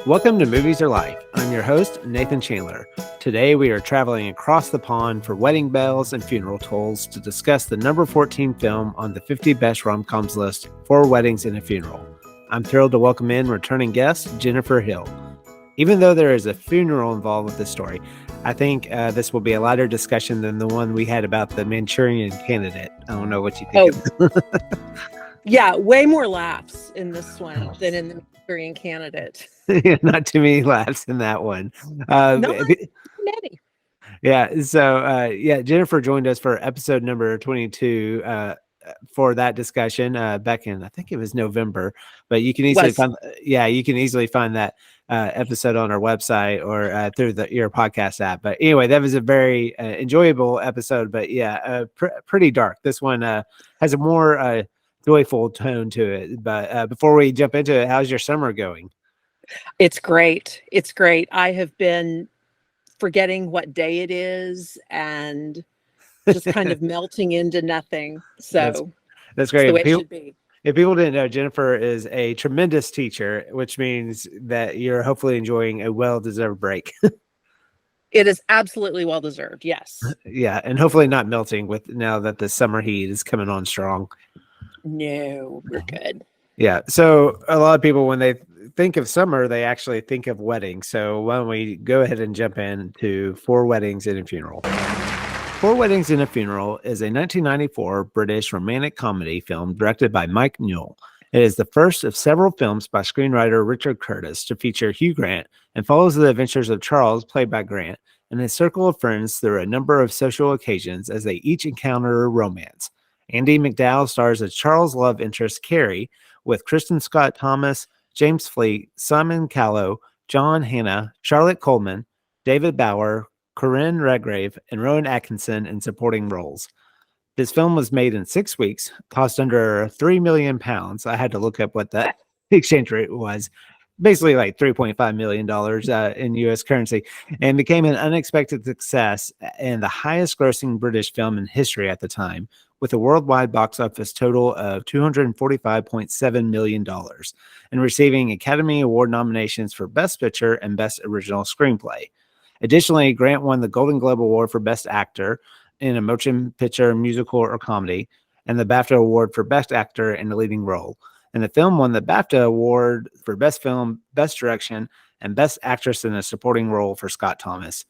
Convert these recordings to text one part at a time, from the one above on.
Welcome to Movies Are Life. I'm your host, Nathan Chandler. Today we are traveling across the pond for wedding bells and funeral tolls to discuss the number 14 film on the 50 best rom-coms list, Four Weddings and a Funeral. I'm thrilled to welcome in returning guest, Jennifer Hill. Even though there is a funeral involved with this story, I think this will be a lighter discussion than the one we had about the Manchurian Candidate. I don't know what you think of it. Yeah, way more laughs in this one than in the Manchurian Candidate. Not too many laughs in that one. Not many. Yeah. So, Jennifer joined us for episode number 22 for that discussion back in, I think it was November. But you can easily find that episode on our website or through your podcast app. But anyway, that was a very enjoyable episode. But pretty dark. This one has a more joyful tone to it. But before we jump into it, how's your summer going? It's great. It's great. I have been forgetting what day it is and just kind of melting into nothing. So that's great. The way it should be. If people didn't know, Jennifer is a tremendous teacher, which means that you're hopefully enjoying a well-deserved break. It is absolutely well-deserved. Yes. Yeah. And hopefully not melting with now that the summer heat is coming on strong. No, we're good. Yeah. So a lot of people, when they think of summer, they actually think of weddings. So why don't we go ahead and jump into Four Weddings and a Funeral. Four Weddings and a Funeral is a 1994 British romantic comedy film directed by Mike Newell. It is the first of several films by screenwriter Richard Curtis to feature Hugh Grant and follows the adventures of Charles, played by Grant, and his circle of friends through a number of social occasions as they each encounter romance. Andy McDowell stars as Charles' love interest Carrie, with Kristen Scott Thomas, James Fleet, Simon Callow, John Hannah, Charlotte Coleman, David Bauer, Corinne Redgrave, and Rowan Atkinson in supporting roles. This film was made in 6 weeks, cost under £3 million. I had to look up what that exchange rate was. Basically like $3.5 million in U.S. currency, and became an unexpected success and the highest grossing British film in history at the time, with a worldwide box office total of $245.7 million, and receiving Academy Award nominations for Best Picture and Best Original Screenplay. Additionally, Grant won the Golden Globe Award for Best Actor in a Motion Picture, Musical, or Comedy, and the BAFTA Award for Best Actor in a Leading Role. And the film won the BAFTA Award for Best Film, Best Direction, and Best Actress in a Supporting Role for Scott Thomas.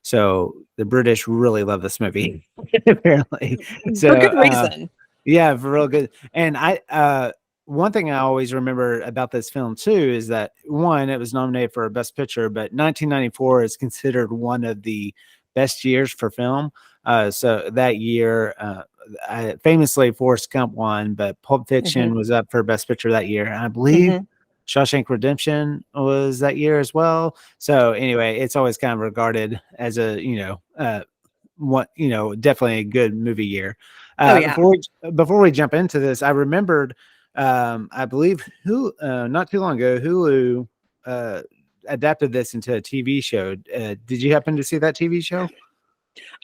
So the British really love this movie, apparently. So, for good reason. Yeah, for real good. And one thing I always remember about this film too is that one, it was nominated for Best Picture, but 1994 is considered one of the best years for film. So that year, famously Forrest Gump won, but Pulp Fiction was up for Best Picture that year. And I believe Shawshank Redemption was that year as well. So anyway, it's always kind of regarded as a, definitely a good movie year. Before we jump into this, I remembered, I believe not too long ago, Hulu adapted this into a TV show. Did you happen to see that TV show?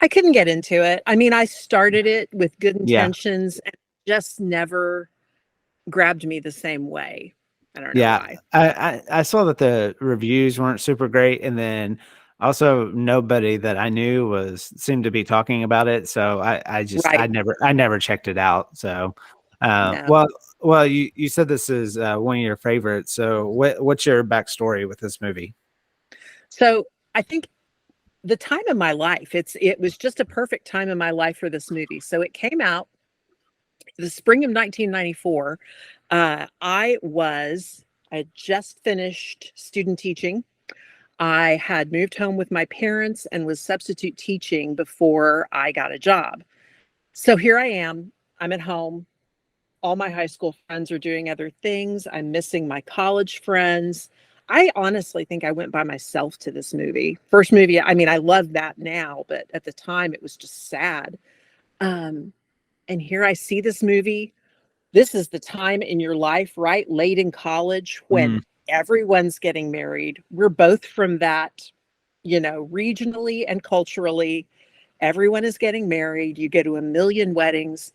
I couldn't get into it. I mean, I started it with good intentions and just never grabbed me the same way. I don't know why. I saw that the reviews weren't super great, and then also nobody that I knew seemed to be talking about it. So I never checked it out. So No. well, you said this is one of your favorites. So what's your backstory with this movie? So I think the time of my life, it was just a perfect time in my life for this movie. So it came out the spring of 1994. I had just finished student teaching. I had moved home with my parents and was substitute teaching before I got a job. So here I am. I'm at home. All my high school friends are doing other things. I'm missing my college friends. I honestly think I went by myself to this movie. First movie, I mean, I love that now, but at the time it was just sad. And here I see this movie. This is the time in your life, right? Late in college when everyone's getting married. We're both from that, regionally and culturally. Everyone is getting married. You go to a million weddings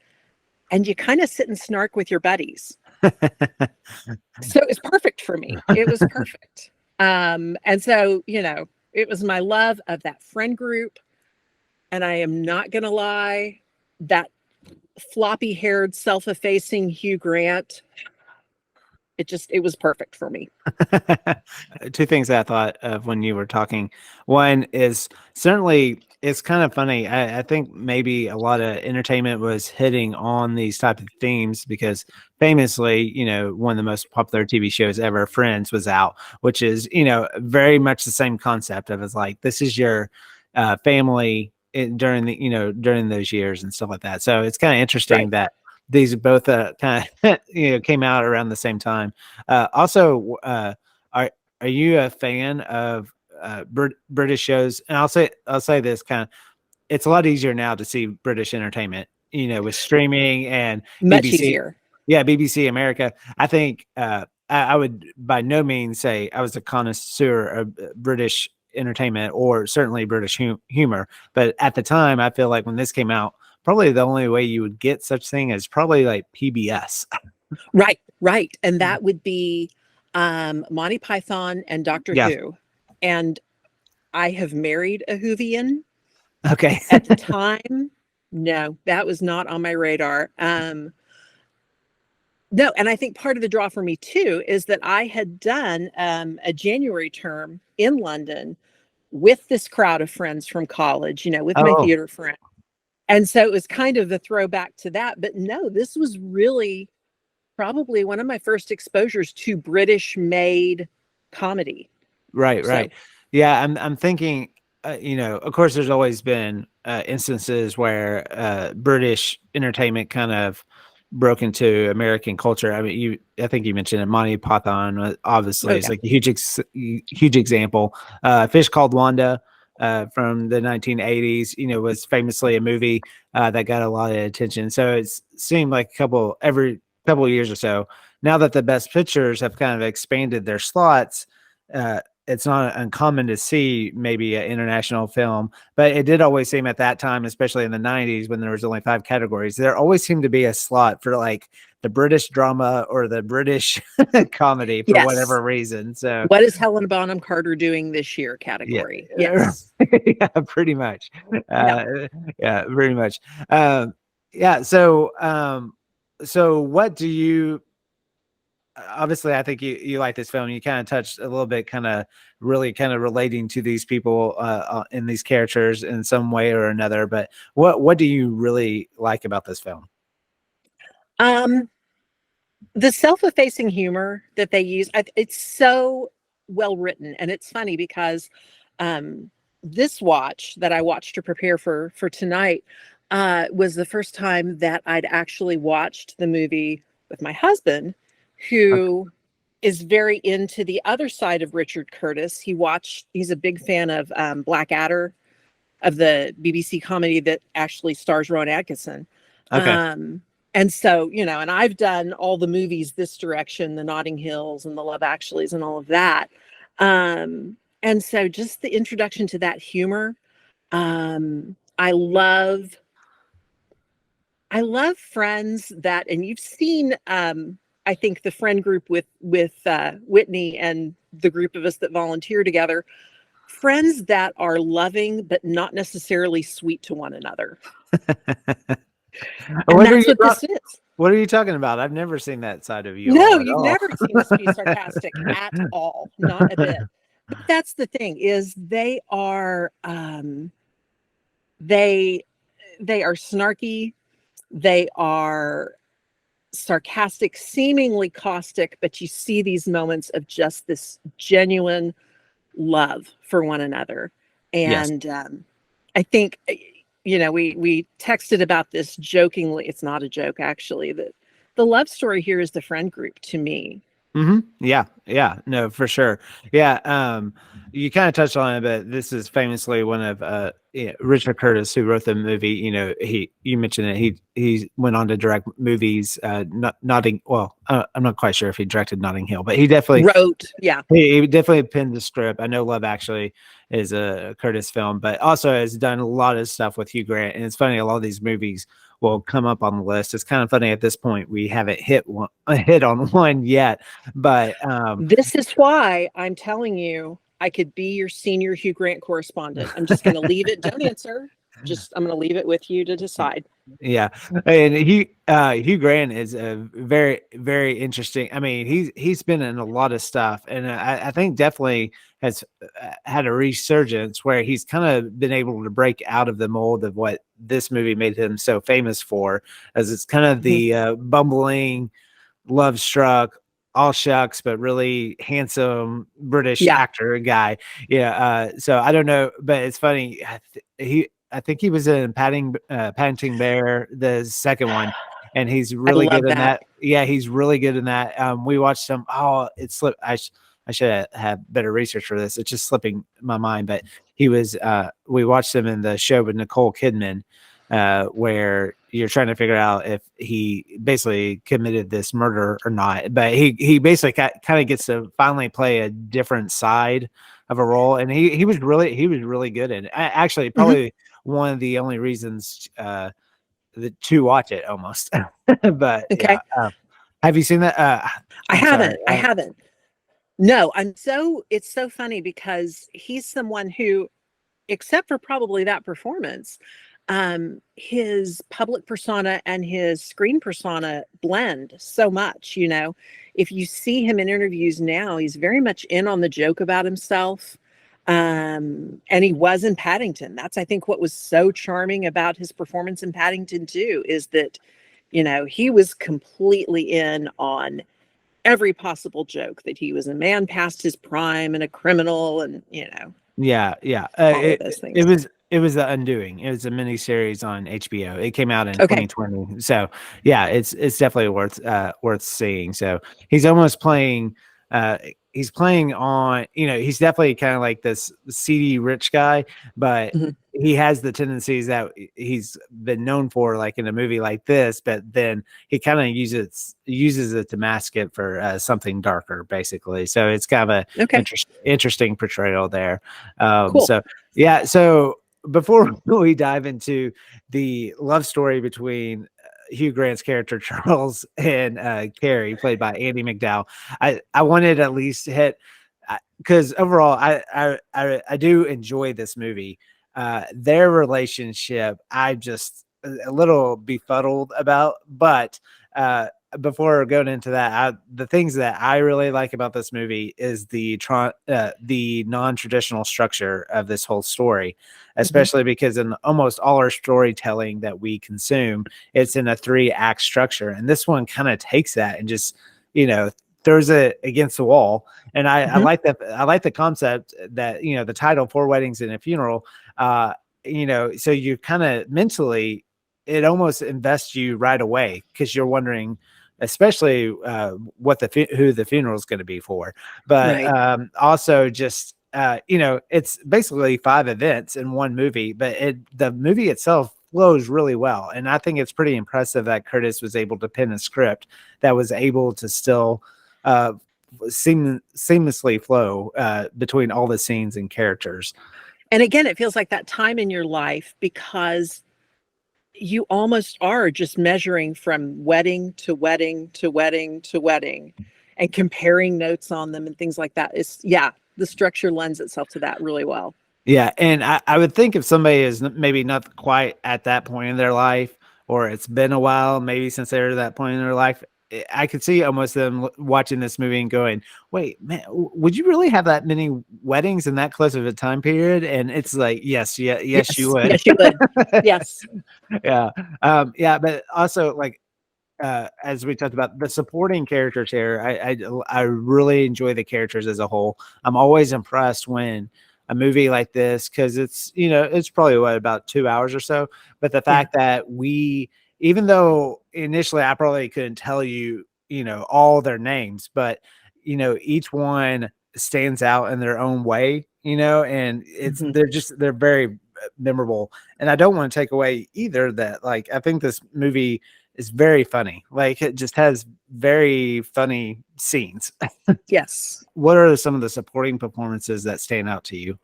and you kind of sit and snark with your buddies. So it's perfect for me. It was perfect. And so, it was my love of that friend group. And I am not going to lie, that floppy haired, self-effacing Hugh Grant, it was perfect for me. Two things I thought of when you were talking. One is certainly it's kind of funny. I think maybe a lot of entertainment was hitting on these type of themes because famously, one of the most popular TV shows ever, Friends, was out, which is, very much the same concept of it's like this is your family during those years and stuff like that. So it's kind of interesting Right. that these both kind of came out around the same time. Also, are you a fan of British shows? And I'll say this kind of, it's a lot easier now to see British entertainment, with streaming and Much BBC. easier. Yeah, BBC America. I think I would by no means say I was a connoisseur of British entertainment or certainly British humor. But at the time, I feel like when this came out, probably the only way you would get such thing is probably like PBS. Right. And that would be Monty Python and Doctor Yeah. Who. And I have married a Whovian. Okay. At the time, no, that was not on my radar. No, and I think part of the draw for me too is that I had done a January term in London with this crowd of friends from college, with my theater friend. And so it was kind of the throwback to that. But no, this was really probably one of my first exposures to British made comedy. Right. So, Yeah, I'm thinking, of course, there's always been instances where British entertainment kind of broke into American culture. I mean, I think you mentioned it. Monty Python, obviously, is like a huge example. Fish Called Wanda from the 1980s, was famously a movie that got a lot of attention. So it seemed like every couple of years or so. Now that the Best Pictures have kind of expanded their slots, it's not uncommon to see maybe an international film, but it did always seem at that time, especially in the 90s when there was only 5 categories, there always seemed to be a slot for like the British drama or the British comedy for whatever reason. So what is Helena Bonham Carter doing this year category? Yeah. Yes. Yeah, pretty much. Yeah, pretty much. Yeah. So what do you, obviously, I think you like this film. You kind of touched a little bit, really relating to these people in these characters in some way or another. But what do you really like about this film? The self-effacing humor that they use, it's so well written, and it's funny because this watch that I watched to prepare for tonight was the first time that I'd actually watched the movie with my husband, who is very into the other side of Richard Curtis. He's a big fan of Blackadder, of the BBC comedy that actually stars Rowan Atkinson. And so, and I've done all the movies this direction, the Notting Hills and the Love Actuallys and all of that. And so just the introduction to that humor. I love Friends that, and you've seen, I think the friend group with Whitney and the group of us that volunteer together, friends that are loving, but not necessarily sweet to one another. And that's what this is. What are you talking about? I've never seen that side of you. No, you've never seen us be sarcastic at all. Not a bit. But that's the thing, is they are they are snarky, they are sarcastic, seemingly caustic, but you see these moments of just this genuine love for one another. And I think, we texted about this jokingly. It's not a joke, actually, that the love story here is the friend group to me. Mm-hmm. Yeah, no, for sure. Yeah. You kind of touched on it, but this is famously one of Richard Curtis, who wrote the movie. You mentioned it. He went on to direct movies. Notting. Well, I'm not quite sure if he directed Notting Hill, but he definitely wrote. Yeah, he definitely penned the script. I know Love Actually is a Curtis film, but also has done a lot of stuff with Hugh Grant. And it's funny, a lot of these movies will come up on the list. It's kind of funny at this point we haven't hit on one yet, but This is why I'm telling you I could be your senior Hugh Grant correspondent. I'm just going to leave it. Don't answer. I'm going to leave it with you to decide. Yeah, and Hugh Grant is a very, very interesting. I mean, he's been in a lot of stuff, and I think definitely has had a resurgence where he's kind of been able to break out of the mold of what this movie made him so famous for, as it's kind of the bumbling, love struck, all shucks, but really handsome British actor guy. Yeah. So I don't know, but it's funny. I think he was in Paddington Bear, the second one, and he's really good in that. Yeah, he's really good in that. We watched him. Oh, it slipped. I should have better research for this. It's just slipping my mind, but he was. We watched him in the show with Nicole Kidman, where you're trying to figure out if he basically committed this murder or not. But he basically kind of gets to finally play a different side of a role, and he was really good in it. Actually, probably one of the only reasons to watch it almost. But okay. Yeah, have you seen that? I haven't. I haven't. No, it's so funny because he's someone who, except for probably that performance, his public persona and his screen persona blend so much. If you see him in interviews now, he's very much in on the joke about himself. And he was in Paddington. That's, I think, what was so charming about his performance in Paddington too, is that, he was completely in on every possible joke, that he was a man past his prime and a criminal, and yeah. all of those things. It was The Undoing. It was a miniseries on HBO. It came out in 2020. So yeah, it's definitely worth seeing. So he's almost playing. He's playing on. He's definitely kind of like this seedy rich guy, but he has the tendencies that he's been known for, like in a movie like this. But then he kind of uses it to mask it for something darker, basically. So it's kind of a interesting portrayal there. Cool. So yeah. So before we dive into the love story between Hugh Grant's character Charles and Carrie, played by Andy McDowell, I wanted to at least hit, because overall I do enjoy this movie. Their relationship, I'm just a little befuddled about, but before going into that, the things that I really like about this movie is the non-traditional structure of this whole story, especially because in almost all our storytelling that we consume, it's in a 3-act structure. And this one kind of takes that and just, throws it against the wall. And I like that. I like the concept that, the title, Four Weddings and a Funeral, so you kind of mentally, it almost invests you right away, because you're wondering, especially who the funeral is going to be for. But also just, it's basically 5 events in one movie, but the movie itself flows really well. And I think it's pretty impressive that Curtis was able to pen a script that was able to still seamlessly flow between all the scenes and characters. And again, it feels like that time in your life, because you almost are just measuring from wedding to wedding to wedding to wedding and comparing notes on them and things like that. The structure lends itself to that really well. Yeah. And I would think if somebody is maybe not quite at that point in their life, or it's been a while, maybe since they're at that point in their life, I could see almost them watching this movie and going, wait, man, would you really have that many weddings in that close of a time period? And it's like, yes, you would. Yes, you would. Yes. Yeah. But also, like, as we talked about, the supporting characters here, I really enjoy the characters as a whole. I'm always impressed when a movie like this, because it's probably about 2 hours or so, but the fact that even though initially I probably couldn't tell you, all their names, but each one stands out in their own way, and they're very memorable. And I don't want to take away either that, like, I think this movie is very funny. Like, it just has very funny scenes. Yes. What are some of the supporting performances that stand out to you?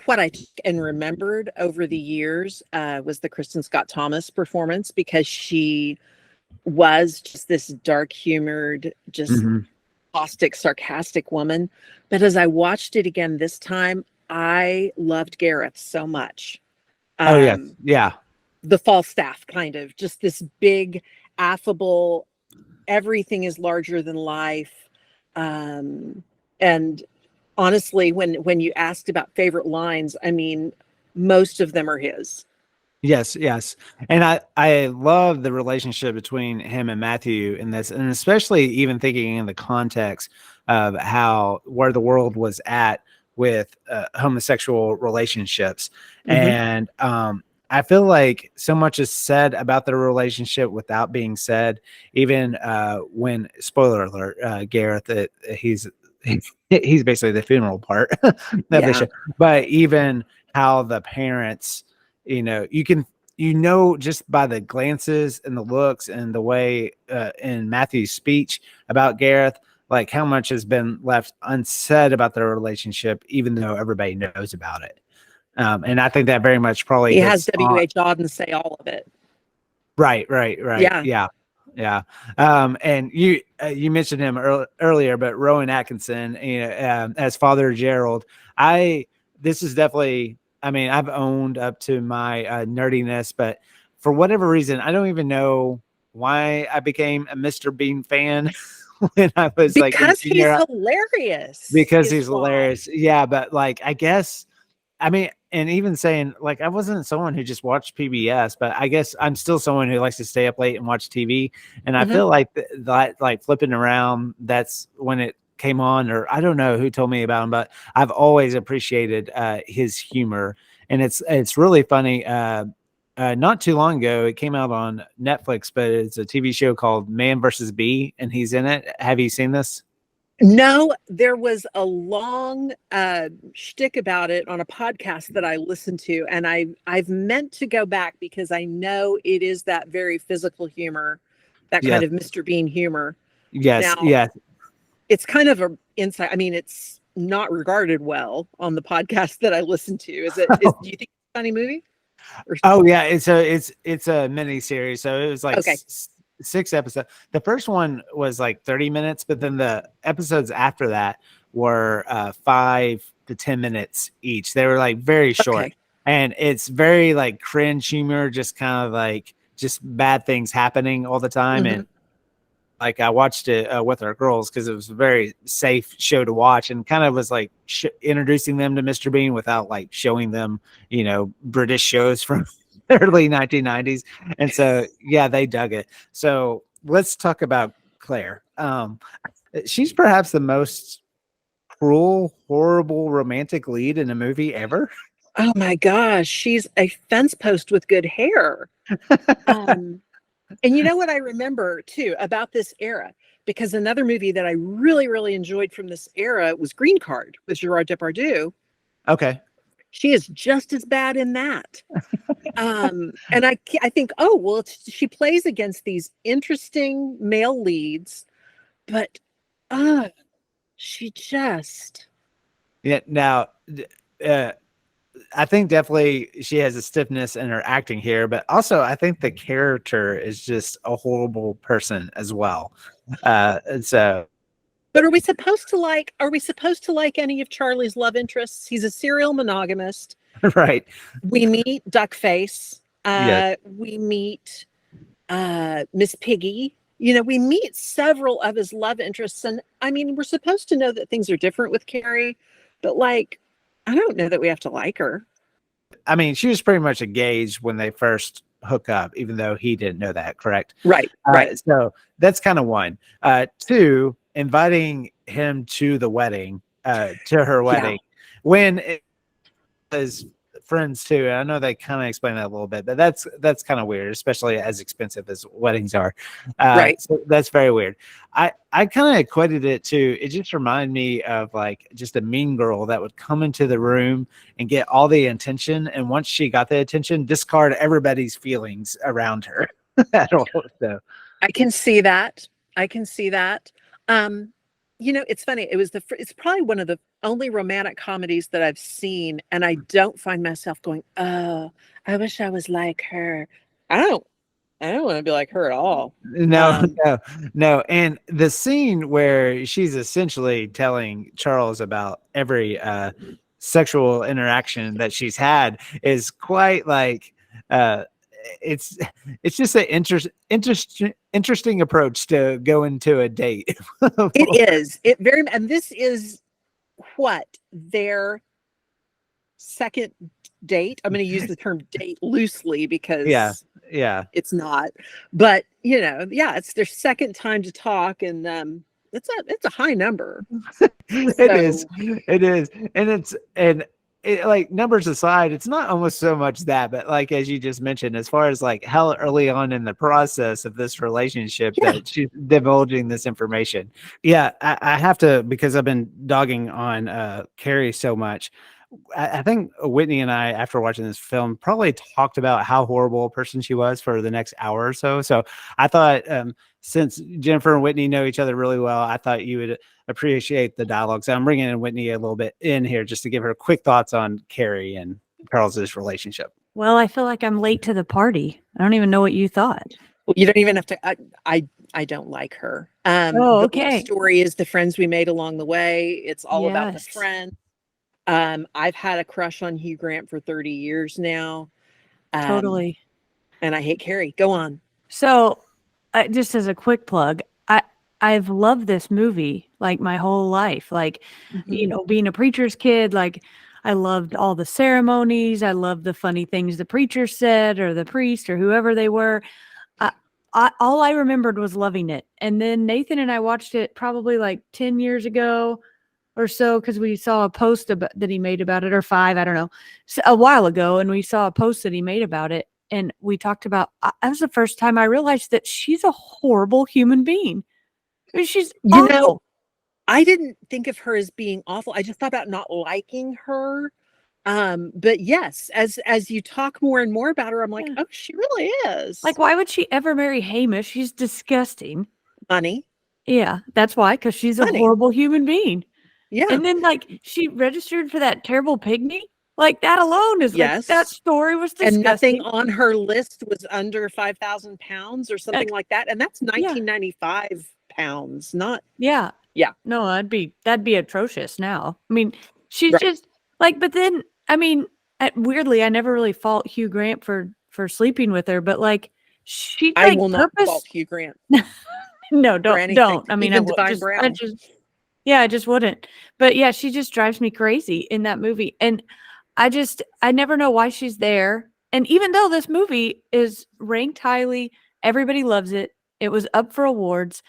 what I took and remembered over the years was the Kristen Scott Thomas performance, because she was just this dark-humored, just Mhm. caustic, sarcastic woman. But as I watched it again this time, I loved Gareth so much. Oh yes, Um, yeah, the Falstaff, kind of just this big, affable, everything is larger than life. And honestly, when you asked about favorite lines, I mean, most of them are his. yes, yes. And I love the relationship between him and Matthew in this, and especially even thinking in the context of how where the world was at with homosexual relationships. Hmm. And I feel like so much is said about their relationship without being said. Even when, spoiler alert, Gareth, he's he's basically the funeral part of the Yeah. show. But even how the parents, you can, just by the glances and the looks and the way in Matthew's speech about Gareth, like how much has been left unsaid about their relationship, even though everybody knows about it. And I think that very much probably He has hits on. W.H. Auden say all of it. Right, right, right. Yeah. Yeah, yeah. And you mentioned him earlier, but Rowan Atkinson, as Father Gerald, I this is definitely. I mean, I've owned up to my nerdiness, but for whatever reason, I don't even know why I became a Mr. Bean fan when I was like in Because he's junior, hilarious because is he's why. hilarious. Yeah, but like I guess, I mean, and even saying like I wasn't someone who just watched PBS, but I guess I'm still someone who likes to stay up late and watch TV. And I Hmm. feel like that, like flipping around, that's when it came on, or I don't know who told me about him, but I've always appreciated his humor, and it's really funny. Not too long ago, it came out on Netflix, but it's a TV show called Man versus Bee, and he's in it. Have you seen this? No, there was a long shtick about it on a podcast that I listened to, and I've meant to go back because I know it is that very physical humor, that kind Yes, of Mr. Bean humor. yes, Now, yes. it's kind of a insight. I mean, it's not regarded well on the podcast that I listened to. Do you think it's a funny movie? Or, Oh yeah, it's a mini series, so it was like okay. 6 episodes. The first one was like 30 minutes, but then the episodes after that were 5 to 10 minutes each. They were like very short, Okay. and it's very like cringe humor, just kind of like just bad things happening all the time. Hmm. And like I watched it with our girls because it was a very safe show to watch, and kind of was like introducing them to Mr. Bean without like showing them, British shows from the early 1990s. And so, yeah, they dug it. So let's talk about Claire. She's perhaps the most cruel, horrible romantic lead in a movie ever. Oh my gosh, she's a fence post with good hair. Um, And you know what I remember too about this era? Because another movie that I really, really enjoyed from this era was Green Card with Gerard Depardieu. Okay. She is just as bad in that. And I think, oh well, she plays against these interesting male leads, but uh, she just Yeah. Now, uh, I think definitely she has a stiffness in her acting here, but also I think the character is just a horrible person as well. And so But are we supposed to like any of Charlie's love interests? He's a serial monogamist. right. We meet Duckface. Yes. We meet Miss Piggy. You know, we meet several of his love interests. And I mean, we're supposed to know that things are different with Carrie, but like, I don't know that we have to like her. I mean, she was pretty much engaged when they first hook up, even though he didn't know that, correct? Right, right. So that's kind of one. Two, inviting him to the wedding, to her Yeah, wedding, when it was friends too. And I know they kind of explain that a little bit, but that's kind of weird, especially as expensive as weddings are. right. So that's very weird. I kind of equated it to, it just reminded me of like just a mean girl that would come into the room and get all the attention, and once she got the attention, discard everybody's feelings around her at all. So I can see that. I can see that. Um, you know, it's funny. It's probably one of the only romantic comedies that I've seen, and I don't find myself going, "Oh, I wish I was like her." I don't. I don't want to be like her at all. No, no, no. And the scene where she's essentially telling Charles about every sexual interaction that she's had is quite like uh it's it's just an interesting approach to go into a date. It is. It very, and this is what their second date. I'm going to use the term date loosely Yeah, because yeah. it's not, but yeah, it's their second time to talk, and it's a high number. It is. So It is. And it, like, numbers aside, it's not almost so much that, but like as you just mentioned, as far as like how early on in the process of this relationship yeah, that she's divulging this information. Yeah, I have to, because I've been dogging on Carrie so much. I think Whitney and I, after watching this film, probably talked about how horrible a person she was for the next hour or so. So I thought, since Jennifer and Whitney know each other really well, I thought you would appreciate the dialogue. So I'm bringing in Whitney a little bit in here just to give her quick thoughts on Carrie and Charles's relationship. Well, I feel like I'm late to the party. I don't even know what you thought. you don't even have to. I don't like her. Oh, The love okay. story is the friends we made along the way. It's all about the Yes. friend. I've had a crush on Hugh Grant for 30 years now. Totally. And I hate Carrie. Go on. So, just as a quick plug, I've loved this movie like my whole life. Like, being a preacher's kid, like I loved all the ceremonies. I loved the funny things the preacher said, or the priest, or whoever they were. All I remembered was loving it. And then Nathan and I watched it probably like 10 years ago or so, because we saw a post that he made about it, or 5, I don't know, a while ago, and we saw a post that he made about it, and we talked about. That was the first time I realized that she's a horrible human being. I mean, she's awful. I didn't think of her as being awful. I just thought about not liking her. But yes, as you talk more and more about her, I'm like, oh, she really is. Like, why would she ever marry Hamish? She's disgusting. Money. Yeah, that's why, because she's a horrible human being. Yeah. And then, like, she registered for that terrible pygmy. Like, that alone is like, that story was disgusting. And nothing on her list was under 5,000 pounds or something like that. And that's 1995 pounds, not. Yeah. No, that'd be atrocious now. I mean, she's just like, but then, I mean, weirdly, I never really fault Hugh Grant for sleeping with her, but like, she, I will not fault Hugh Grant. No, don't. I mean, I just wouldn't. But yeah, she just drives me crazy in that movie. And I never know why she's there. And even though this movie is ranked highly, everybody loves it. It was up for awards.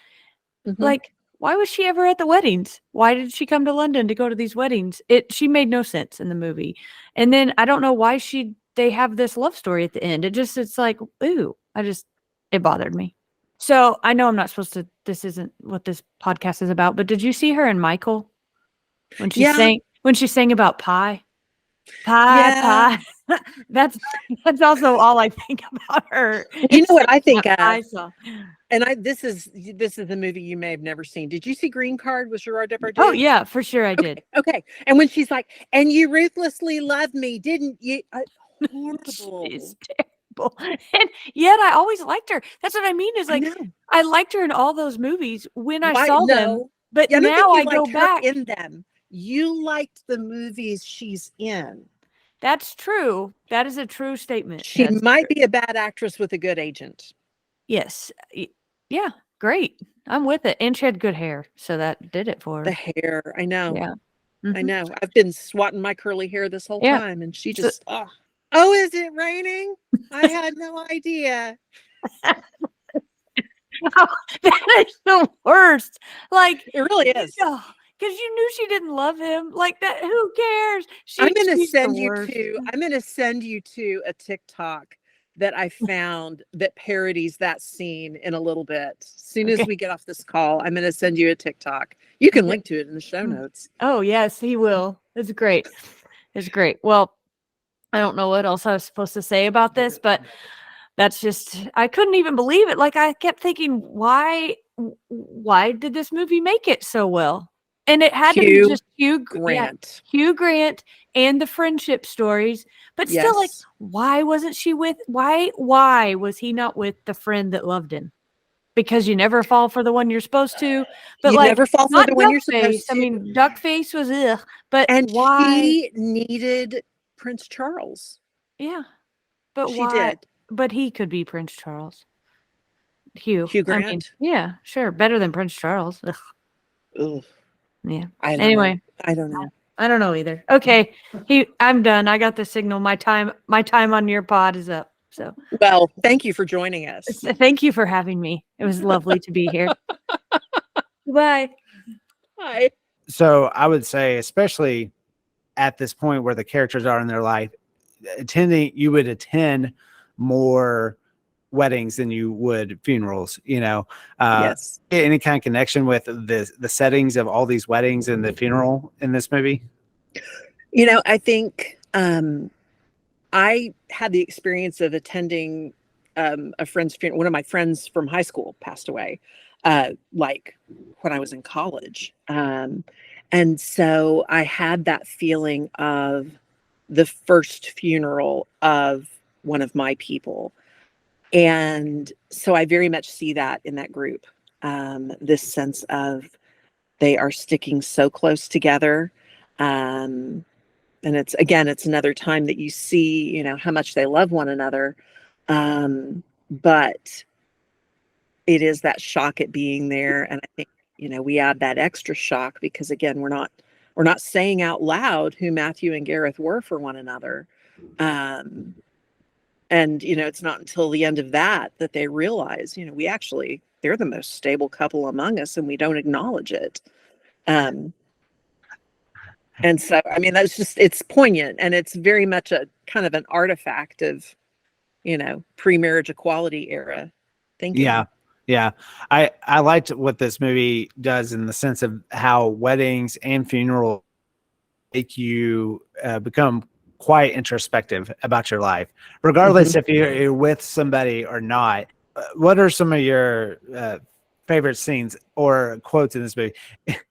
Like, why was she ever at the weddings? Why did she come to London to go to these weddings? She made no sense in the movie. And then I don't know why they have this love story at the end. It's like, ooh, it bothered me. So I know I'm not supposed to, this isn't what this podcast is about, but did you see her in Michael? When she sang about pie? Pie. That's also all I think about her. You know what I think of? I saw. And this is a movie you may have never seen. Did you see Green Card with Gerard Depardieu? Oh yeah, for sure I did. Okay. And when she's like, and you ruthlessly loved me, didn't you? Horrible. She's terrible. And yet I always liked her. That's what I mean, is like, I liked her in all those movies when I saw them. But now I go back in them. You liked the movies she's in. That's true. That is a true statement. She might be a bad actress with a good agent. Yes. Yeah. Great. I'm with it. And she had good hair. So that did it for her. The hair. I know. Yeah. I know. I've been swatting my curly hair this whole time. And she just, oh, is it raining? I had no idea. Oh, that is the worst. Like, it really is. Because you knew she didn't love him. Like that, who cares? I'm gonna send you to a TikTok that I found that parodies that scene in a little bit. As soon as we get off this call, I'm gonna send you a TikTok. You can link to it in the show notes. Oh yes, he will. It's great. It's great. Well, I don't know what else I was supposed to say about this, but that's just, I couldn't even believe it. Like, I kept thinking, why did this movie make it so well? And it had to be just Hugh Grant. Yeah, Hugh Grant and the friendship stories. But still, like, why wasn't she with, why was he not with the friend that loved him? Because you never fall for the one you're supposed to. But you like, never fall for the one you're supposed to. I mean, Duckface was but and why? She needed Prince Charles. Yeah. But she why? Did. But he could be Prince Charles. Hugh Grant. I mean, yeah, sure. Better than Prince Charles. Ugh. Yeah. I don't know. I don't know either. Okay. I'm done. I got the signal. My time on your pod is up. So, well, thank you for joining us. Thank you for having me. It was lovely to be here. Bye. Bye. So I would say, especially at this point where the characters are in their life, you would attend more weddings than you would funerals, Yes. Any kind of connection with the settings of all these weddings and the funeral in this movie? I think I had the experience of attending a friend's funeral. One of my friends from high school passed away, like when I was in college. And so I had that feeling of the first funeral of one of my people. And so I very much see that in that group, this sense of they are sticking so close together. And it's another time that you see, how much they love one another. But it is that shock at being there. And I think, we add that extra shock because, again, we're not saying out loud who Matthew and Gareth were for one another. And, it's not until the end of that they realize, they're the most stable couple among us and we don't acknowledge it. And so, I mean, it's poignant and it's very much a kind of an artifact of, pre-marriage equality era thinking. Yeah. I liked what this movie does in the sense of how weddings and funerals make you become quite introspective about your life, regardless if you're with somebody or not. What are some of your favorite scenes or quotes in this movie?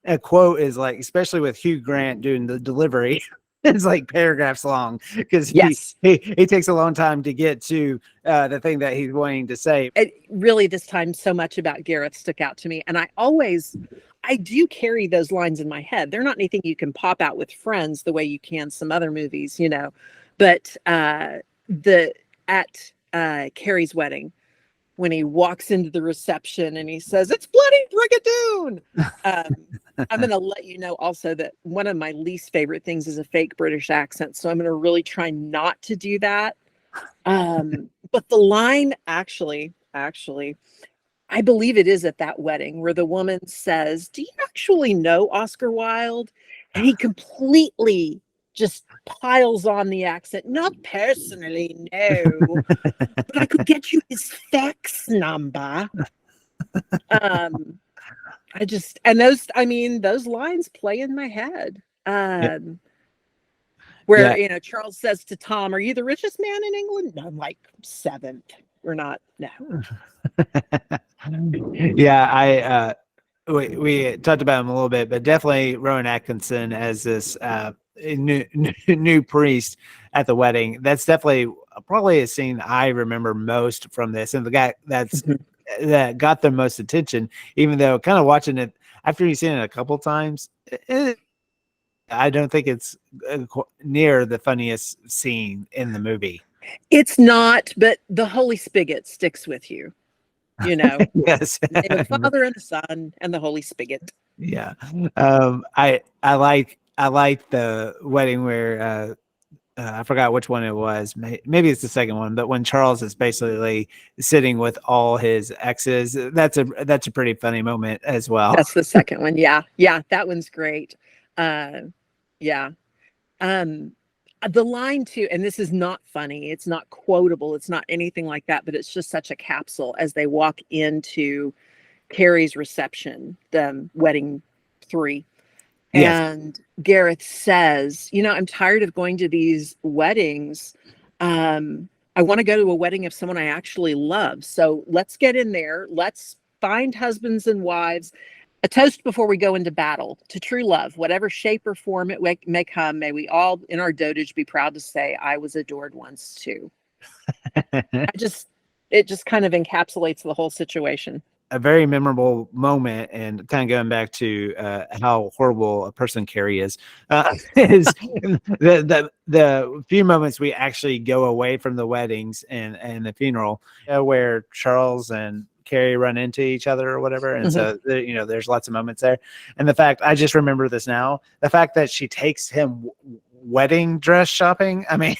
A quote is like, especially with Hugh Grant doing the delivery, it's like paragraphs long because he takes a long time to get to the thing that he's wanting to say. It really, this time, so much about Gareth stuck out to me, and I do carry those lines in my head. They're not anything you can pop out with friends the way you can some other movies, But at Carrie's wedding, when he walks into the reception and he says, "It's bloody Brigadoon." I'm going to let you know also that one of my least favorite things is a fake British accent. So I'm going to really try not to do that. But the line actually, I believe it is at that wedding where the woman says, "Do you actually know Oscar Wilde?" And he completely just piles on the accent. "Not personally, no, but I could get you his fax number." Those lines play in my head. Where, Charles says to Tom, "Are you the richest man in England?" "No, I'm like 7th. We're not." No. Yeah, we talked about him a little bit, but definitely Rowan Atkinson as this new priest at the wedding. That's definitely probably a scene I remember most from this, and the guy that got the most attention. Even though kind of watching it after you've seen it a couple times, I don't think it's near the funniest scene in the movie. It's not, but the Holy Spigot sticks with you. Yes. The Father and the Son and the Holy Spigot. Yeah. I like the wedding where I forgot which one it was. Maybe it's the second one, but when Charles is basically sitting with all his exes, that's a pretty funny moment as well. That's the second one. Yeah, that one's great. Yeah. The line too, and this is not funny, it's not quotable, it's not anything like that, but it's just such a capsule as they walk into Carrie's reception, the wedding 3. Yes. And Gareth says, "I'm tired of going to these weddings. I want to go to a wedding of someone I actually love. So let's get in there. Let's find husbands and wives." A toast before we go into battle to true love, whatever shape or form it may come. May we all in our dotage be proud to say, I was adored once too. It just kind of encapsulates the whole situation. A very memorable moment, and kind of going back to how horrible a person Carrie is the few moments we actually go away from the weddings and the funeral, where Charles and Carrie run into each other or whatever, and so there's lots of moments there. And the fact, I just remember this now, the fact that she takes him wedding dress shopping. I mean,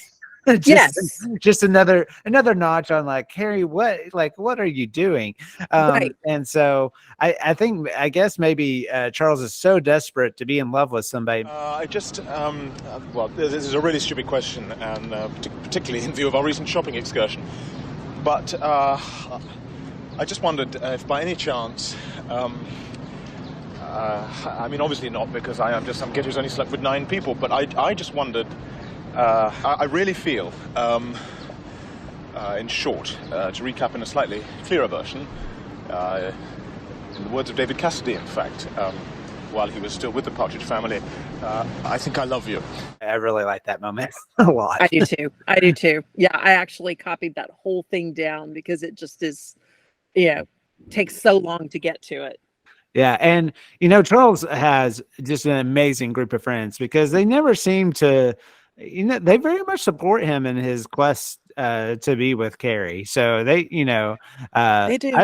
just another notch on like, Carrie, what are you doing? Right. And so I guess maybe Charles is so desperate to be in love with somebody. Well, this is a really stupid question, and particularly in view of our recent shopping excursion. But I just wondered if by any chance, I mean, obviously not, because I'm kid who's only slept with 9 people, but I just wondered, I really feel, in short, to recap in a slightly clearer version, in the words of David Cassidy, in fact, while he was still with the Partridge Family, I think I love you. I really like that moment a lot. I do too. Yeah, I actually copied that whole thing down because it just is, takes so long to get to it. Yeah, and Charles has just an amazing group of friends, because they never seem to, they very much support him in his quest to be with Carrie. So they, they do.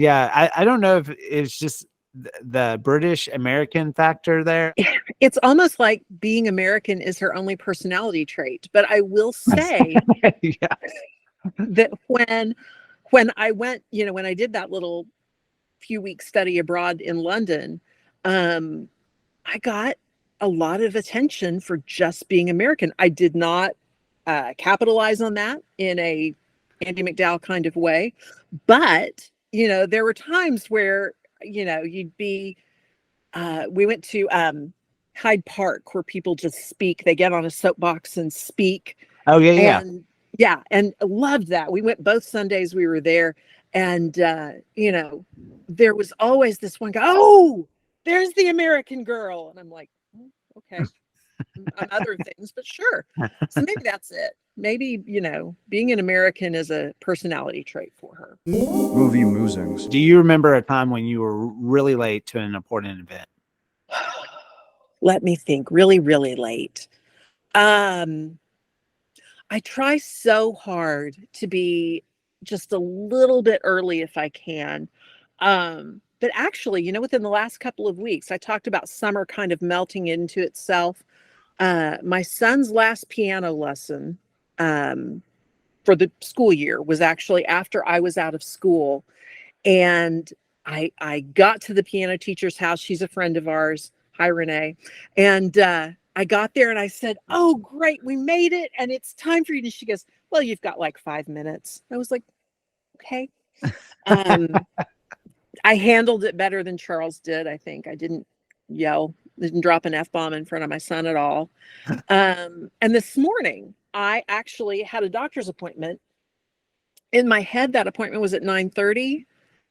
I don't know if it's just the British American factor there. It's almost like being American is her only personality trait. But I will say that when I went, when I did that little few week study abroad in London, I got a lot of attention for just being American. I did not capitalize on that in a Andie MacDowell kind of way, but there were times where you'd be. We went to Hyde Park, where people just speak. They get on a soapbox and speak. Oh yeah, and loved that. We went both Sundays we were there. And, there was always this one guy, oh, there's the American girl. And I'm like, oh, okay, on other things, but sure. So maybe that's it. Maybe, being an American is a personality trait for her. Movie Musings. Do you remember a time when you were really late to an important event? Let me think. Really, really late. I try so hard to be just a little bit early if I can. But actually, within the last couple of weeks, I talked about summer kind of melting into itself. My son's last piano lesson for the school year was actually after I was out of school. And I got to the piano teacher's house. She's a friend of ours. Hi, Renee. And I got there and I said, oh, great, we made it. And it's time for you to, she goes, well, you've got like 5 minutes. I was like, okay. I handled it better than Charles did. I think I didn't yell, didn't drop an F-bomb in front of my son at all. And this morning, I actually had a doctor's appointment. In my head, that appointment was at 9:30.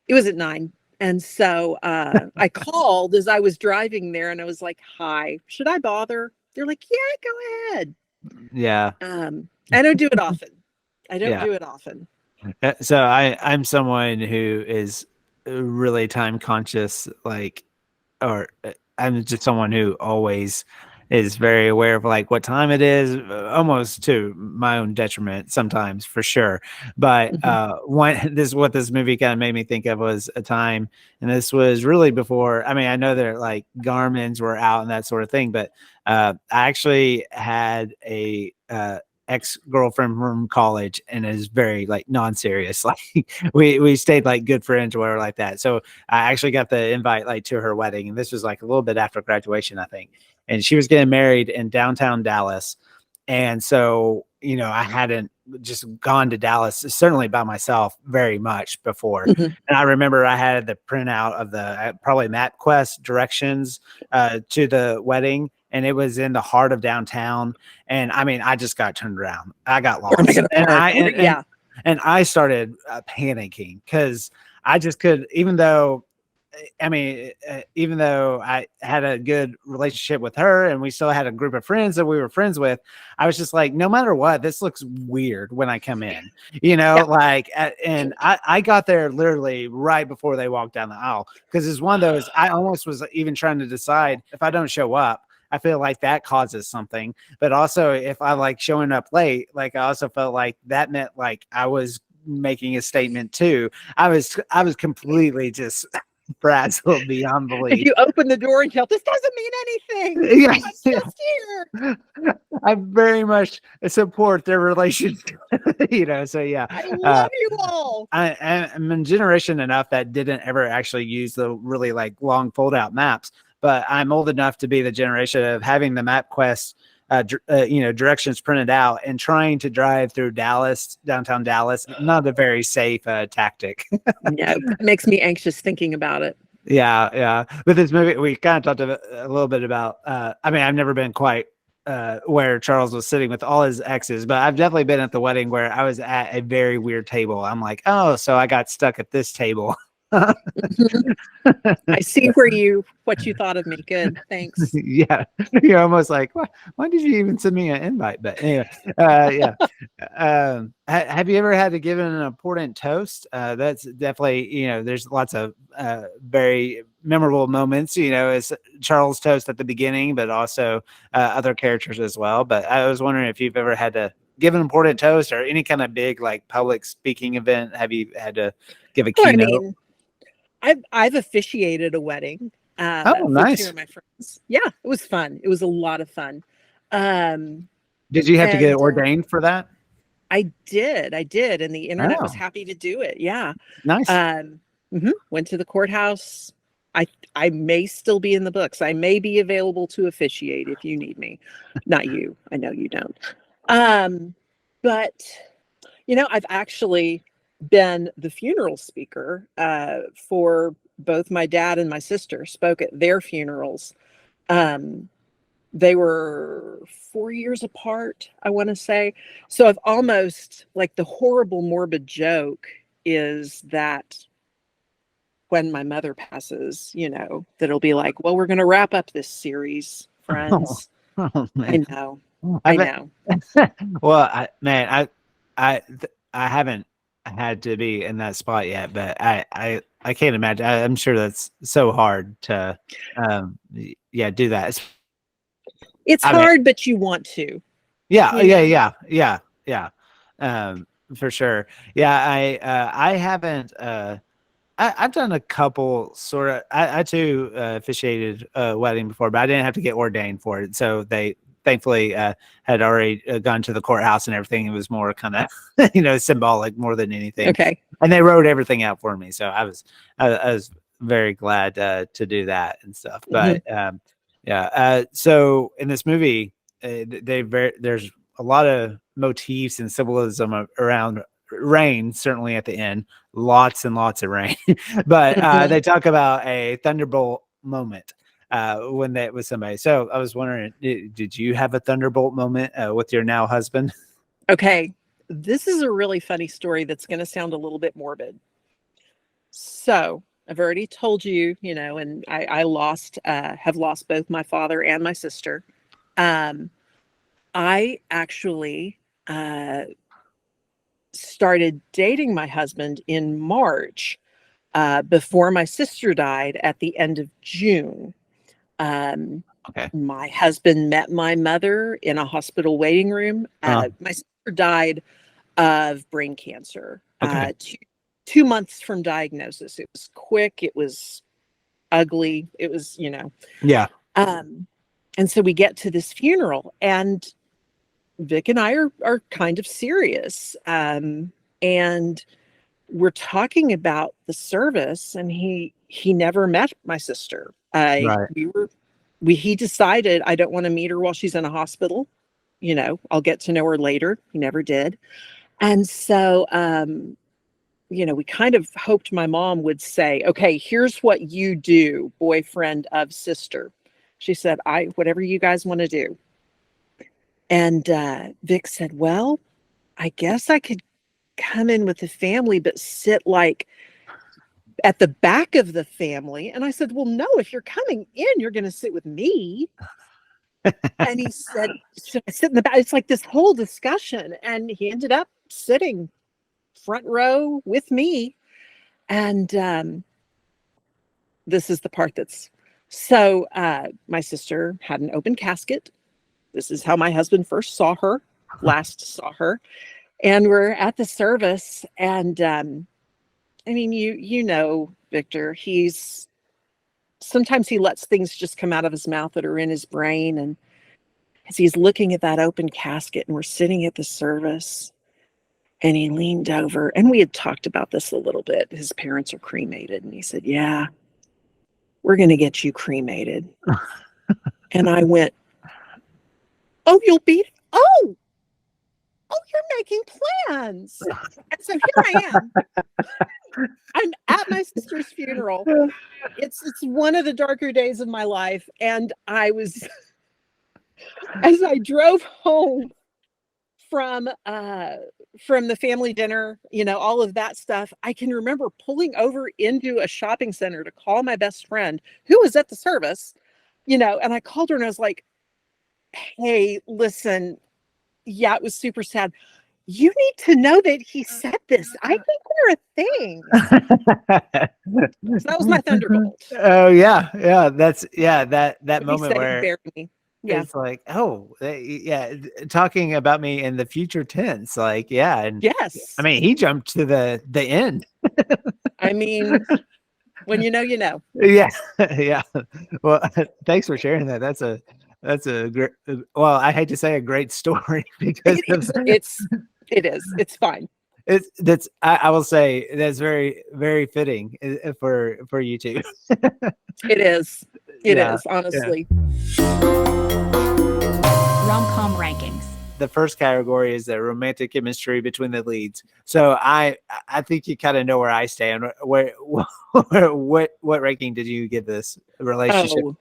It was at 9. And so I called as I was driving there and I was like, hi, should I bother? They're like, yeah, go ahead. Yeah. I don't do it often. Do it often. So I'm someone who is really time conscious, or I'm just someone who always is very aware of like what time it is, almost to my own detriment sometimes, for sure. But what this movie kind of made me think of was a time, and this was really before, I mean, I know that like Garmin's were out and that sort of thing, but I actually had a ex-girlfriend from college, and is very like non-serious. Like we stayed like good friends or whatever like that. So I actually got the invite like to her wedding, and this was like a little bit after graduation, I think. And she was getting married in downtown Dallas. And so, I hadn't just gone to Dallas, certainly by myself, very much before. And I remember I had the printout of the probably MapQuest directions to the wedding. And it was in the heart of downtown. And I mean, I just got turned around. I got lost. And I started panicking because I just could, even though I mean, even though I had a good relationship with her and we still had a group of friends that we were friends with, I was just like, no matter what, this looks weird when I come in, like, and I got there literally right before they walked down the aisle, because it's one of those, I almost was even trying to decide, if I don't show up, I feel like that causes something. But also, if I like showing up late, like I also felt like that meant like I was making a statement too. I was completely just frazzled beyond belief. If you open the door and yell, "This doesn't mean anything. Yeah, I'm just here." I very much support their relationship. So yeah, I love you all. I'm in generation enough that didn't ever actually use the really like long fold out maps, but I'm old enough to be the generation of having the MapQuest directions printed out and trying to drive through downtown Dallas. Not a very safe tactic. No, it makes me anxious thinking about it. Yeah. But this movie, we kind of talked a little bit about, I mean, I've never been quite where Charles was sitting with all his exes, but I've definitely been at the wedding where I was at a very weird table. I'm like, oh, so I got stuck at this table. I see what you thought of me. Good, thanks. Yeah, you're almost like, why did you even send me an invite? But anyway, yeah. Have you ever had to give an important toast? That's definitely, there's lots of very memorable moments. It's Charles' toast at the beginning, but also other characters as well. But I was wondering if you've ever had to give an important toast or any kind of big like public speaking event. Have you had to give a keynote? I mean, I've officiated a wedding. Oh, nice. For two of my friends. Yeah, it was fun. It was a lot of fun. Did you have to get ordained for that? I did, and the internet was happy to do it. Yeah, nice. Went to the courthouse. I may still be in the books. I may be available to officiate if you need me. Not you. I know you don't. But I've actually been the funeral speaker for both my dad and my sister. Spoke at their funerals. They were 4 years apart, I want to say. So I've almost, like, the horrible morbid joke is that when my mother passes, that it'll be like, well, we're going to wrap up this series, friends. Oh, man. I know. Well, I haven't had to be in that spot yet, but I can't imagine. I'm sure that's so hard to do that. It's hard, but you want to. Yeah. For sure. Yeah, I haven't. I've done a couple sort of. I too officiated a wedding before, but I didn't have to get ordained for it. So they thankfully had already gone to the courthouse and everything. It was more kind of symbolic more than anything. Okay. And they wrote everything out for me, so I was very glad to do that and stuff. But so in this movie, there's a lot of motifs and symbolism around rain, certainly at the end, lots and lots of rain. But they talk about a thunderbolt moment when that was somebody. So I was wondering, did you have a thunderbolt moment with your now husband? Okay, this is a really funny story that's going to sound a little bit morbid. So I've already told you, and I have lost both my father and my sister. I actually started dating my husband in March before my sister died at the end of June. Okay. My husband met my mother in a hospital waiting room. My sister died of brain cancer. Okay. 2 months from diagnosis. It was quick. It was ugly. It was, Yeah. And so we get to this funeral, and Vic and I are kind of serious. And we're talking about the service, and he never met my sister. Right. He decided, I don't want to meet her while she's in a hospital. I'll get to know her later. He never did. And so, we kind of hoped my mom would say, okay, here's what you do, boyfriend of sister. She said, whatever you guys want to do. And Vic said, well, I guess I could come in with the family, but sit like at the back of the family. And I said, well, no, if you're coming in, you're going to sit with me. And he said, should I sit in the back? It's like this whole discussion. And he ended up sitting front row with me. And this is the part that's so my sister had an open casket. This is how my husband first saw her, last saw her. And we're at the service. And I mean, you know, Victor, sometimes he lets things just come out of his mouth that are in his brain. And as he's looking at that open casket and we're sitting at the service, and he leaned over, and we had talked about this a little bit. His parents are cremated. And he said, yeah, we're going to get you cremated. And I went, oh, oh, you're making plans. And so here I am. I'm at my sister's funeral. It's one of the darker days of my life. And I was, as I drove home from the family dinner, you know, all of that stuff, I can remember pulling over into a shopping center to call my best friend who was at the service, you know, and I called her and I was like, hey, listen, yeah, it was super sad. You need to know that he said this. I think we're a thing. So that was my thunderbolt. Oh yeah. That moment where yeah, it's like, oh yeah, talking about me in the future tense, like, yeah. And yes, I mean, he jumped to the end. I mean, when you know, you know. Yeah. Yeah. Well, thanks for sharing that. That's a great, well, I hate to say a great story because it's fine. I will say that's very, very fitting for you two. It is honestly. Rom-com rankings. The first category is the romantic chemistry between the leads. So I think you kind of know where I stand. What ranking did you give this relationship? Oh,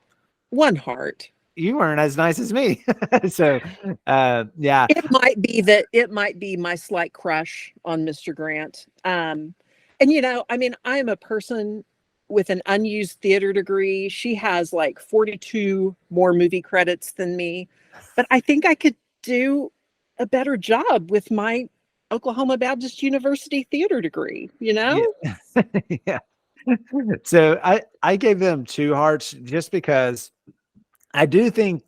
1 heart. You weren't as nice as me. So yeah. It might be my slight crush on Mr. Grant. And you know, I mean, I'm a person with an unused theater degree. She has like 42 more movie credits than me, but I think I could do a better job with my Oklahoma Baptist University theater degree, you know? Yeah. Yeah. So I gave them 2 hearts just because I do think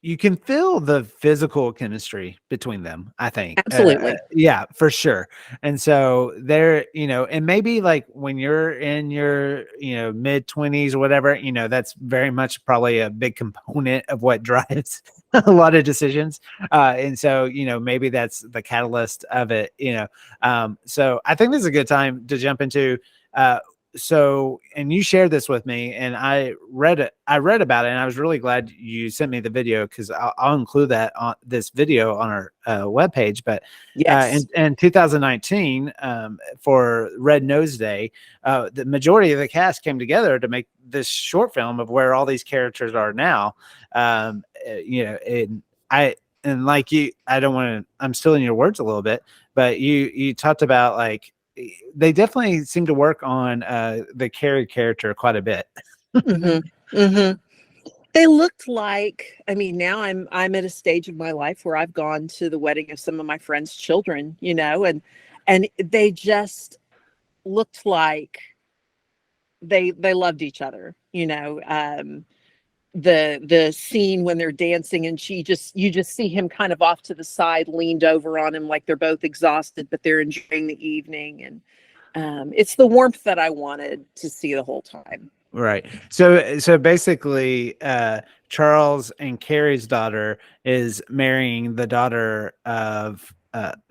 you can feel the physical chemistry between them, I think. Absolutely. Yeah, for sure. And so they're, you know, and maybe like when you're in your, you know, mid-20s or whatever, you know, that's very much probably a big component of what drives a lot of decisions. And so, you know, maybe that's the catalyst of it, you know. So I think this is a good time to jump into so, and you shared this with me and I read about it and I was really glad you sent me the video because I'll include that on this video on our webpage. But yes. In 2019 for Red Nose Day, the majority of the cast came together to make this short film of where all these characters are now. You know, and like you, I don't want to, I'm still in your words a little bit, but you talked about like, they definitely seem to work on the Carrie character quite a bit. Mm-hmm. Mm-hmm. They looked like, I mean, now I'm at a stage of my life where I've gone to the wedding of some of my friends' children, you know, and they just looked like they loved each other, you know. The scene when they're dancing and you just see him kind of off to the side, leaned over on him like they're both exhausted, but they're enjoying the evening. And it's the warmth that I wanted to see the whole time. Right. So basically, Charles and Carrie's daughter is marrying the daughter of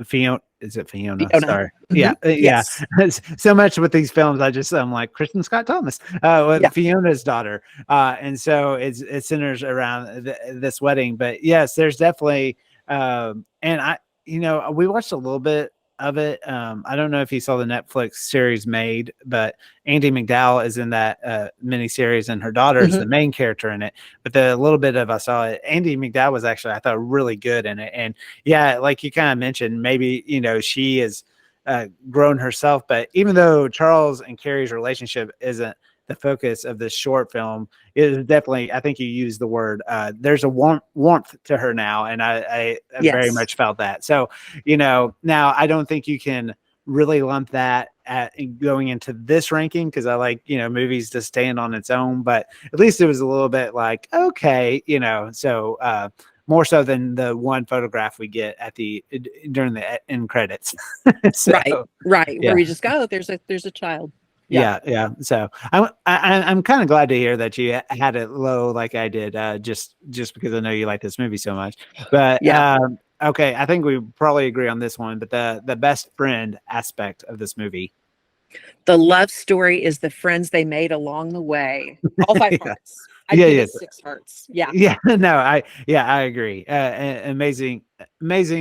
Fiona. Is it Fiona? Sorry. Mm-hmm. Yeah. Yes. Yeah. So much with these films, I'm like Kristen Scott Thomas, with Fiona's daughter. And so it centers around this wedding. But yes, there's definitely, and we watched a little bit of it. I don't know if you saw the Netflix series Made, but Andie MacDowell is in that mini series and her daughter is the main character in it. But the little bit of I saw it, Andie MacDowell was actually, I thought, really good in it. And yeah, like you kind of mentioned, maybe, you know, she is grown herself. But even though Charles and Carrie's relationship isn't the focus of this short film, it is definitely, I think you used the word, there's a warmth to her now. And I very much felt that. So, now I don't think you can really lump that at going into this ranking, because I like, movies to stand on its own, but at least it was a little bit like, okay, so more so than the one photograph we get during the end credits. So, right. Where you just go, there's a child. Yeah. So I'm kind of glad to hear that you had it low like I did, just because I know you like this movie so much. But okay, I think we probably agree on this one. But the best friend aspect of this movie, the love story, is the friends they made along the way. All 5 hearts. I give it 6 hearts. Yeah. No, I agree. Amazing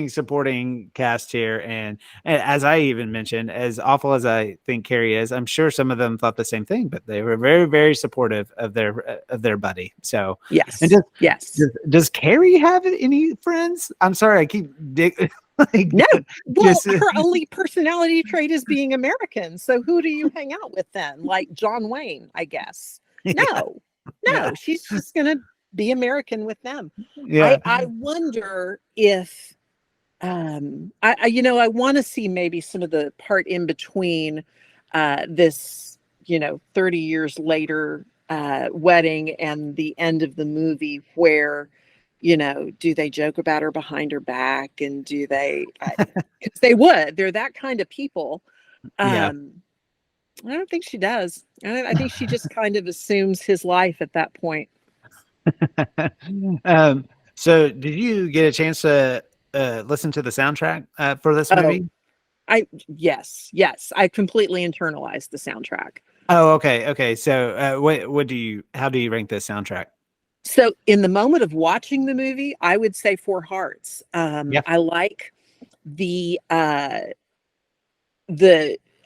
supporting cast here, and as I even mentioned, as awful as I think Carrie is, I'm sure some of them thought the same thing, but they were very, very supportive of their buddy. So yes, and does Carrie have any friends? I'm sorry, I keep no. Well, her only personality trait is being American. So who do you hang out with then? Like John Wayne, I guess. No, she's just gonna be American with them. I wonder if I want to see maybe some of the part in between this 30 years later wedding and the end of the movie, where do they joke about her behind her back, and do they because they're that kind of people. I don't think she does. I think she just kind of assumes his life at that point. So did you get a chance to listen to the soundtrack for this movie? Yes. I completely internalized the soundtrack. Oh, okay. So how do you rank this soundtrack? So in the moment of watching the movie, I would say 4 hearts. I like the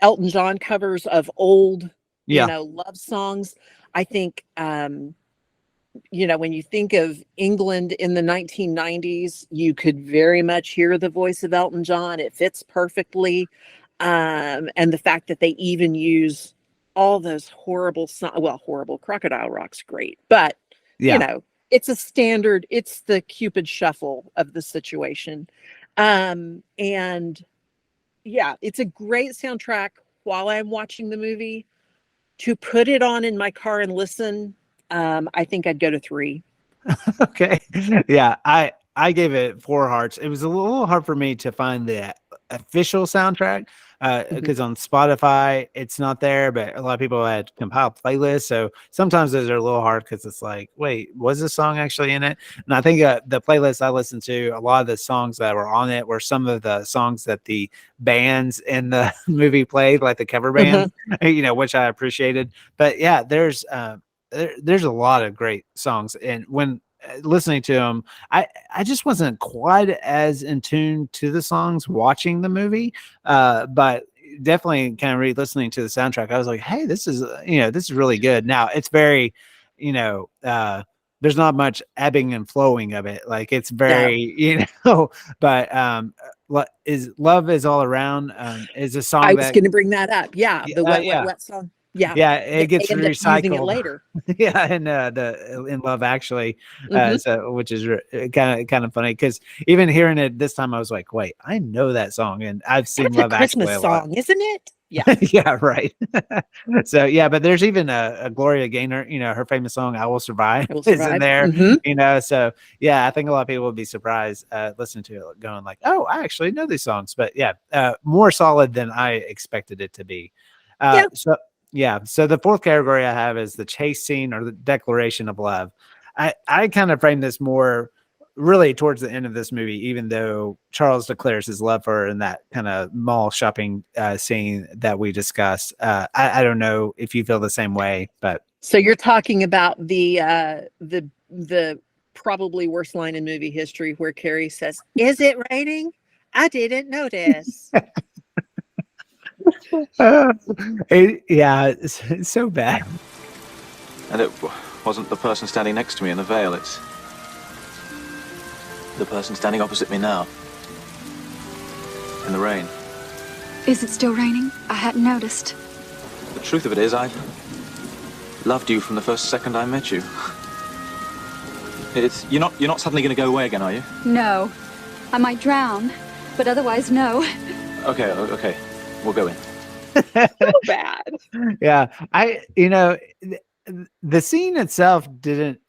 Elton John covers of old, love songs. I think, when you think of England in the 1990s, you could very much hear the voice of Elton John. It fits perfectly. And the fact that they even use all those horrible Crocodile Rock's great, but it's a standard, it's the Cupid shuffle of the situation. It's a great soundtrack while I'm watching the movie. To put it on in my car and listen, I think I'd go to 3. Okay. Yeah, I gave it 4 hearts. It was a little hard for me to find the official soundtrack because on Spotify it's not there, but a lot of people had compiled playlists, so sometimes those are a little hard because it's like, wait, was this song actually in it? And I think the playlist I listened to, a lot of the songs that were on it were some of the songs that the bands in the movie played, like the cover bands, which I appreciated. But yeah, there's a lot of great songs, and when listening to them, I just wasn't quite as in tune to the songs watching the movie, but definitely kind of re-listening to the soundtrack, I was like, hey, this is really good. Now it's very, there's not much ebbing and flowing of it. Like it's very, but is Love Is All Around is a song I was going to bring that up. The wet song. It gets recycled it later. And in Love Actually, so which is kind of funny because even hearing it this time, I was like, wait, I know that song, and I've seen That's Love a Christmas Actually song, isn't it? Yeah, right. So but there's even a Gloria Gaynor, her famous song "I Will Survive" is in there. So I think a lot of people would be surprised listening to it, going like, oh, I actually know these songs. But more solid than I expected it to be. So the fourth category I have is the chase scene or the declaration of love. I kind of frame this more really towards the end of this movie, even though Charles declares his love for her in that kind of mall shopping scene that we discussed. I don't know if you feel the same way, but. So you're talking about the probably worst line in movie history, where Carrie says, "Is it raining? I didn't notice." It's so bad. And it wasn't the person standing next to me in the veil, it's the person standing opposite me now. In the rain. Is it still raining? I hadn't noticed. The truth of it is, I loved you from the first second I met you. You're not suddenly going to go away again, are you? No. I might drown, but otherwise, no. Okay. We'll go in. So bad. Yeah, the scene itself didn't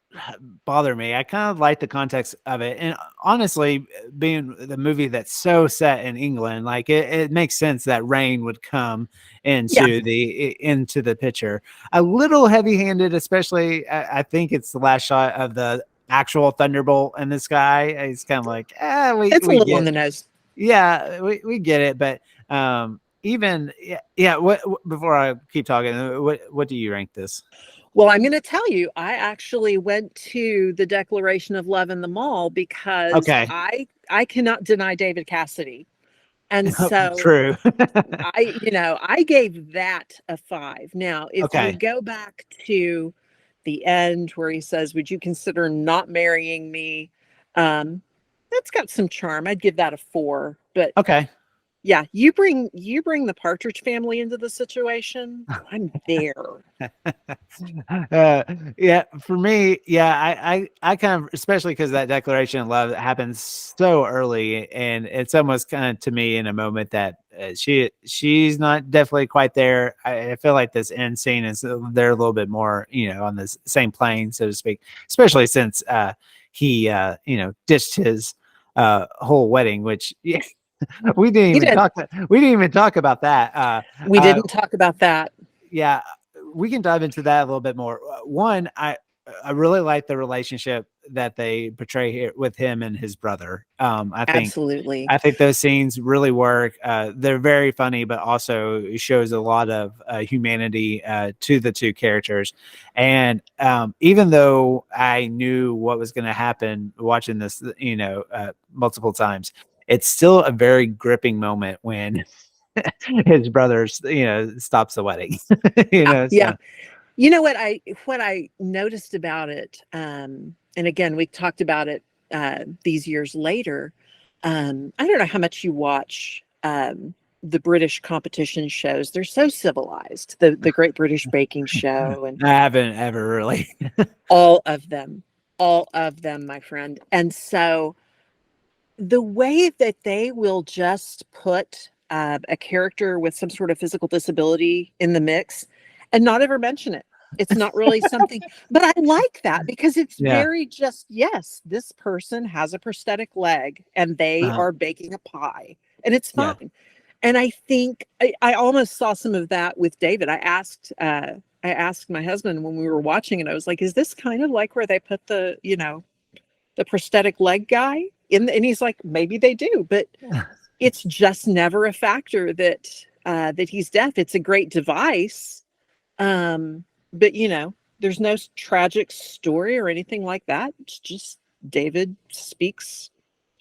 bother me. I kind of like the context of it, and honestly, being the movie that's so set in England, like it makes sense that rain would come into the picture. A little heavy-handed, especially. I think it's the last shot of the actual thunderbolt in the sky. It's kind of like, it's a little on the nose. Yeah, we get it, but even what before I keep talking, what do you rank this? Well, I'm going to tell you, I actually went to the Declaration of Love in the mall because I cannot deny David Cassidy. And so true. I gave that a 5. Now, if you go back to the end where he says, "Would you consider not marrying me?" That's got some charm. I'd give that a 4. But yeah, you bring the Partridge Family into the situation, I'm there. For me, I kind of, especially because that declaration of love happens so early, and it's almost kind of to me in a moment that she's not definitely quite there. I feel like this end scene is they're a little bit more, on the same plane, so to speak, especially since he ditched his whole wedding, which we didn't even talk about that. We didn't talk about that. Yeah, we can dive into that a little bit more. One, I really like the relationship that they portray here with him and his brother. I think those scenes really work. They're very funny, but also it shows a lot of humanity to the two characters. And even though I knew what was going to happen watching this, multiple times, it's still a very gripping moment when his brother's, stops the wedding. Yeah. You know what I noticed about it, and again, we talked about it these years later. I don't know how much you watch the British competition shows. They're so civilized. The Great British Baking Show, and I haven't ever really. all of them, my friend. And so the way that they will just put a character with some sort of physical disability in the mix and not ever mention it. It's not really something, but I like that because it's very just, yes, this person has a prosthetic leg and they are baking a pie and it's fine. Yeah. And I think I almost saw some of that with David. I asked my husband when we were watching it, I was like, is this kind of like where they put the prosthetic leg guy in? And he's like, maybe they do, but it's just never a factor that he's deaf. It's a great device. But there's no tragic story or anything like that. It's just David speaks.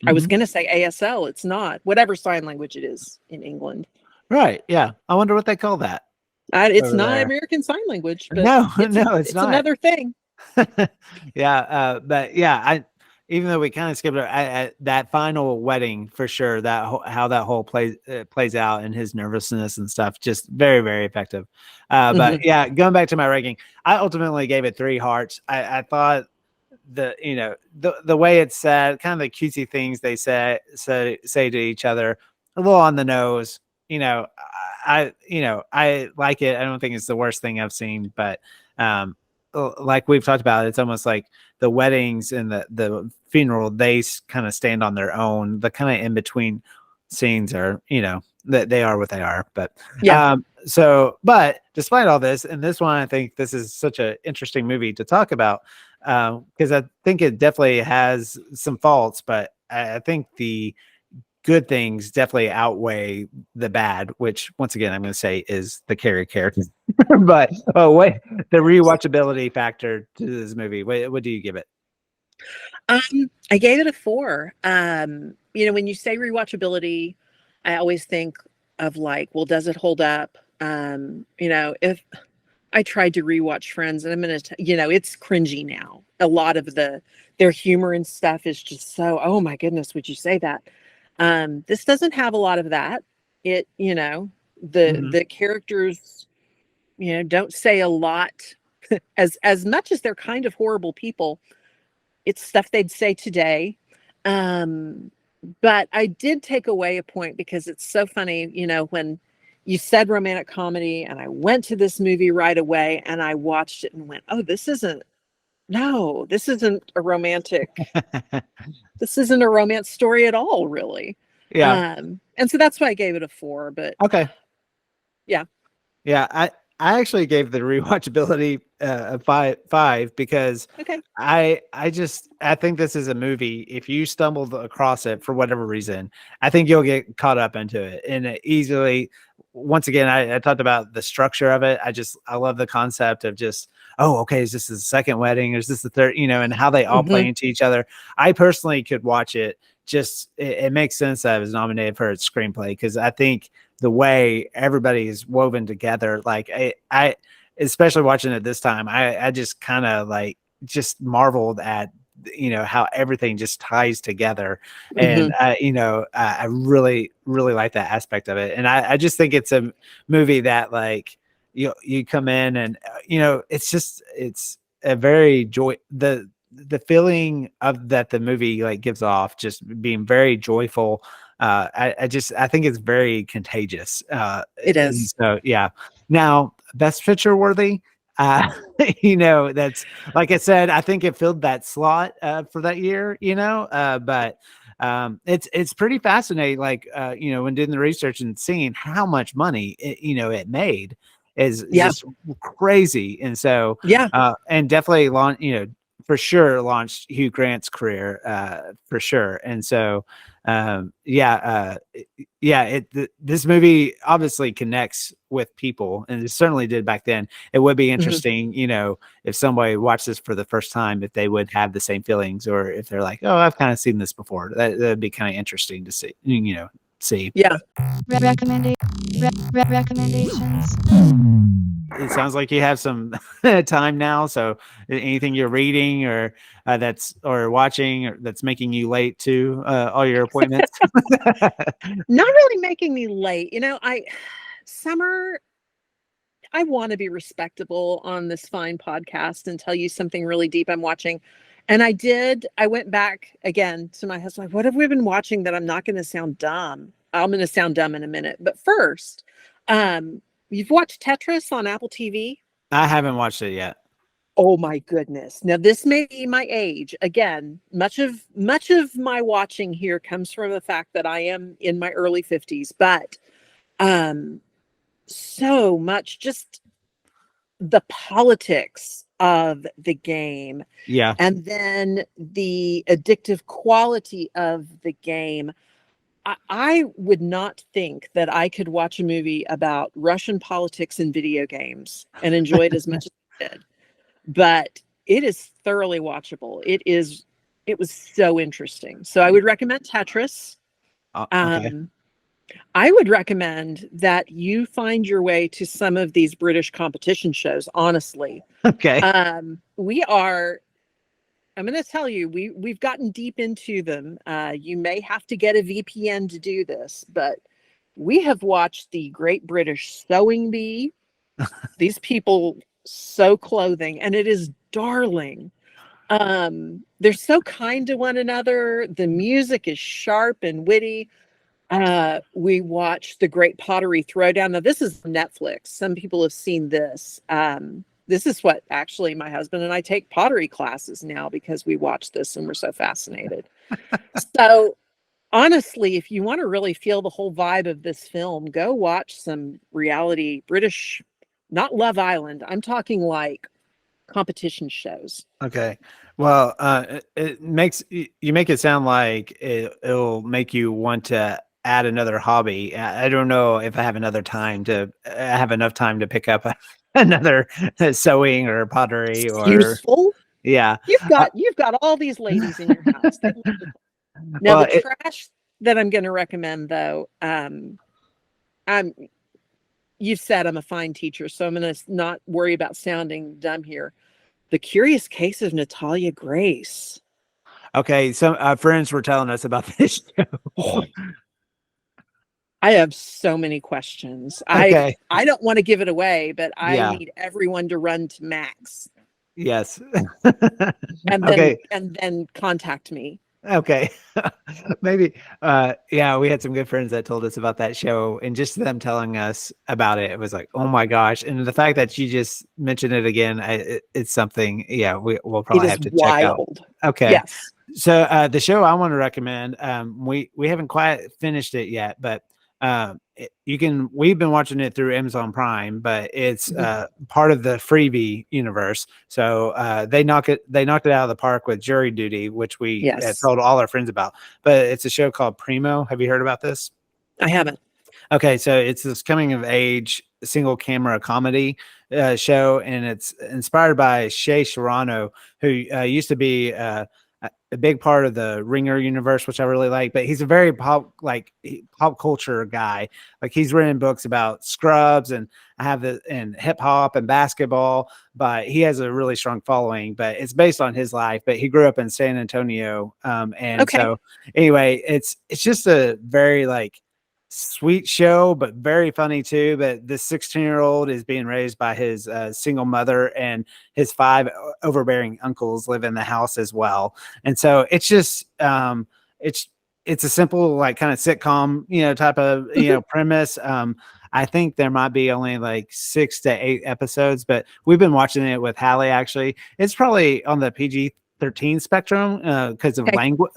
I was going to say ASL. It's not. Whatever sign language it is in England. Right. Yeah. I wonder what they call that. It's not there. American Sign Language. But it's not. Another thing. Yeah. But yeah, even though we kind of skipped it, that final wedding for sure, how that whole plays out and his nervousness and stuff, just very, very effective. But yeah, going back to my ranking, I ultimately gave it 3 hearts. I thought the way it's said, kind of the cutesy things they say to each other, a little on the nose. I like it. I don't think it's the worst thing I've seen, but like we've talked about, it's almost like the weddings and the funeral, they kind of stand on their own. The kind of in between scenes are, that they are what they are. But but despite all this, and this one, I think this is such an interesting movie to talk about because I think it definitely has some faults, but I think the good things definitely outweigh the bad, which once again, I'm going to say is the Carrie character. But the rewatchability factor to this movie, what do you give it? I gave it a 4. When you say rewatchability, I always think of like, well, does it hold up? If I tried to rewatch Friends, and I'm going to, it's cringy now. A lot of their humor and stuff is just so, oh my goodness, would you say that? This doesn't have a lot of that. It, the Mhm. the characters, don't say a lot. As much as they're kind of horrible people, it's stuff they'd say today. But I did take away a point because it's so funny, when you said romantic comedy, and I went to this movie right away and I watched it and went, oh, this isn't a this isn't a romance story at all, really. Yeah. And so that's why I gave it a 4, but Okay. yeah. Yeah, I actually gave the rewatchability a five because Okay. I think this is a movie. If you stumbled across it for whatever reason, I think you'll get caught up into it and it easily. Once again, I talked about the structure of it. I love the concept of just, oh, okay, is this the second wedding? Or is this the third? And how they all play into each other. I personally could watch it. Just it makes sense that it was nominated for its screenplay because I think the way everybody is woven together, like I especially watching it this time, I just kind of like just marveled at how everything just ties together, and I really like that aspect of it, and I just think it's a movie that like you come in and it's a very the feeling of that the movie like gives off just being very joyful. I think it's very contagious. It is. So yeah. Now, best picture worthy. That's like I said, I think it filled that slot for that year, but it's pretty fascinating. Like when doing the research and seeing how much money it made is just crazy. And so and definitely for sure launched Hugh Grant's career for sure. And so this movie obviously connects with people, and it certainly did back then. It would be interesting, if somebody watched this for the first time, if they would have the same feelings, or if they're like, oh, I've kind of seen this before. That'd be kind of interesting to see, see. Yeah. Recommendations. It sounds like you have some time now. So anything you're reading or or watching or that's making you late to all your appointments? Not really making me late. Summer, I want to be respectable on this fine podcast and tell you something really deep I'm watching. And I went back again to my husband. Like, what have we been watching that I'm not going to sound dumb? I'm going to sound dumb in a minute. But first, you've watched Tetris on Apple TV? I haven't watched it yet. Oh my goodness. Now this may be my age. Again, much of my watching here comes from the fact that I am in my early 50s, but so much just the politics of the game. Yeah. And then the addictive quality of the game. I would not think that I could watch a movie about Russian politics and video games and enjoy it as much as I did. But it is thoroughly watchable. It was so interesting. So I would recommend Tetris. Okay. I would recommend that you find your way to some of these British competition shows, honestly. Okay. I'm going to tell you, we've gotten deep into them. You may have to get a VPN to do this, but we have watched the Great British Sewing Bee. These people sew clothing, and it is darling. They're so kind to one another. The music is sharp and witty. We watched the Great Pottery Throwdown. Now, this is Netflix. Some people have seen this. This is what actually my husband and I take pottery classes now because we watch this and we're so fascinated. So honestly, if you want to really feel the whole vibe of this film, go watch some reality British, not Love Island. I'm talking like competition shows. Okay. Well, you make it sound like it'll make you want to add another hobby. I don't know if I have enough time to pick up another sewing or pottery or useful. Yeah. You've got all these ladies in your house. Now the trash that I'm going to recommend though, you've said I'm a fine teacher, so I'm going to not worry about sounding dumb here. The Curious Case of Natalia Grace. Okay, some friends were telling us about this show. I have so many questions. Okay. I don't want to give it away, but I Yeah. need everyone to run to Max Yes. and Okay. then contact me. Okay. Maybe yeah, we had some good friends that told us about that show, and just them telling us about it, it was like, oh my gosh. And the fact that you just mentioned it again, it's something, yeah, we'll probably have to check out. Wild. Okay. Yes. So the show I want to recommend, we haven't quite finished it yet, but we've been watching it through Amazon Prime, but it's part of the Freebie universe. So they knocked it out of the park with Jury Duty, which we told all our friends about. But it's a show called Primo. Have you heard about this? I haven't. Okay, so it's this coming of age single camera comedy show, and it's inspired by Shea Serrano, who used to be a big part of the Ringer universe, which I really like. But he's a very pop culture guy. Like, he's written books about Scrubs and hip hop and basketball. But he has a really strong following. But it's based on his life. But he grew up in San Antonio, so anyway, it's just a very sweet show, but very funny too. But this 16-year-old is being raised by his single mother, and his 5 overbearing uncles live in the house as well. And so it's just it's a simple kind of sitcom type of premise. I think there might be only 6 to 8 episodes, but we've been watching it with Hallie. Actually, it's probably on the PG-13 spectrum because of language,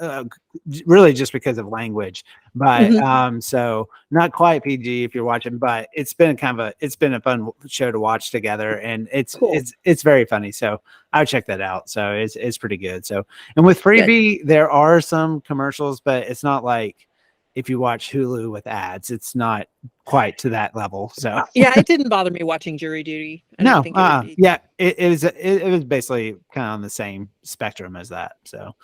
really just because of language. But so not quite PG if you're watching, but it's been a fun show to watch together, and it's very funny. So I would check that out. So it's pretty good. So, and with Freebie, there are some commercials, but it's not like if you watch Hulu with ads, it's not quite to that level. So yeah, it didn't bother me watching Jury Duty. No, yeah, it was basically kind of on the same spectrum as that. So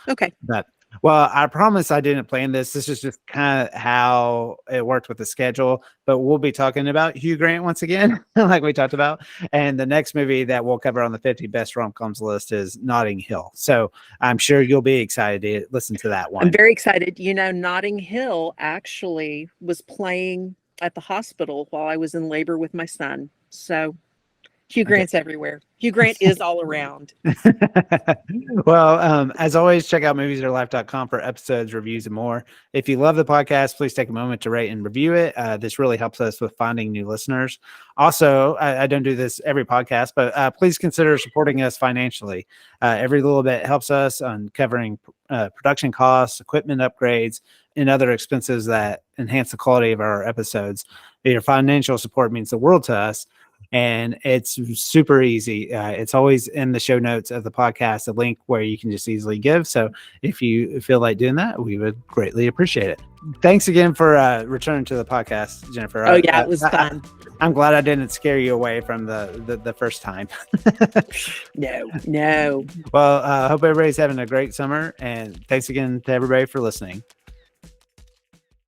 but well, I promise I didn't plan this. This is just kind of how it worked with the schedule. But we'll be talking about Hugh Grant once again, like we talked about. And the next movie that we'll cover on the 50 best rom-coms list is Notting Hill. So I'm sure you'll be excited to listen to that one. I'm very excited. Notting Hill actually was playing at the hospital while I was in labor with my son. So Hugh Grant's everywhere. Hugh Grant is all around. Well, as always, check out moviesarelife.com for episodes, reviews, and more. If you love the podcast, please take a moment to rate and review it. This really helps us with finding new listeners. Also, I don't do this every podcast, but please consider supporting us financially. Every little bit helps us on covering production costs, equipment upgrades, and other expenses that enhance the quality of our episodes. Your financial support means the world to us. And it's super easy. It's always in the show notes of the podcast, a link where you can just easily give. So if you feel like doing that, we would greatly appreciate it. Thanks again for returning to the podcast, Jennifer. Oh, yeah, it was fun. I'm glad I didn't scare you away from the first time. No. Well, I hope everybody's having a great summer. And thanks again to everybody for listening.